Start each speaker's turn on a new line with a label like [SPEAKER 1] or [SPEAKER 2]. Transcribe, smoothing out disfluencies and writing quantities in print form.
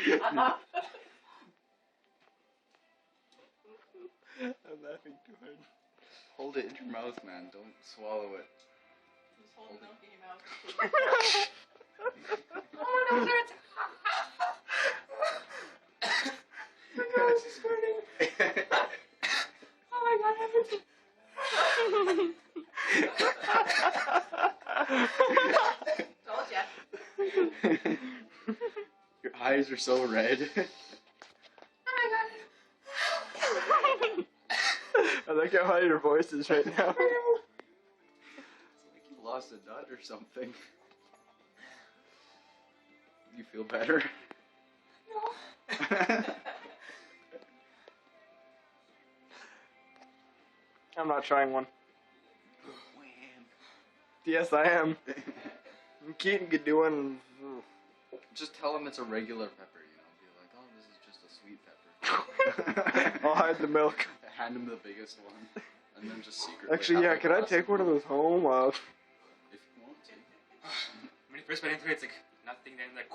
[SPEAKER 1] I'm laughing too hard.
[SPEAKER 2] Hold it in your mouth, man. Don't swallow it.
[SPEAKER 3] Just hold the milk in your mouth. Oh my god, it's my god, it's squirting. Oh my god, everything. Told ya.
[SPEAKER 2] Your eyes are so red.
[SPEAKER 3] Oh
[SPEAKER 1] I like how high your voice is right now.
[SPEAKER 2] It's like you lost a nut or something. You feel better?
[SPEAKER 3] my god.
[SPEAKER 1] I'm not trying one.
[SPEAKER 2] Wham.
[SPEAKER 1] Yes, I am. Keaton could do one.
[SPEAKER 2] Just tell him it's a regular pepper, you know. Be like, oh, this is just a sweet pepper.
[SPEAKER 1] I'll hide the milk.
[SPEAKER 2] Hand him the biggest one, and then just secretly.
[SPEAKER 1] Actually, yeah,
[SPEAKER 2] have
[SPEAKER 1] could
[SPEAKER 2] a
[SPEAKER 1] I
[SPEAKER 2] glass
[SPEAKER 1] take
[SPEAKER 2] of
[SPEAKER 1] one of
[SPEAKER 2] milk.
[SPEAKER 1] those home?
[SPEAKER 2] If you want to.
[SPEAKER 4] When you first went into it, it's like nothing, then like.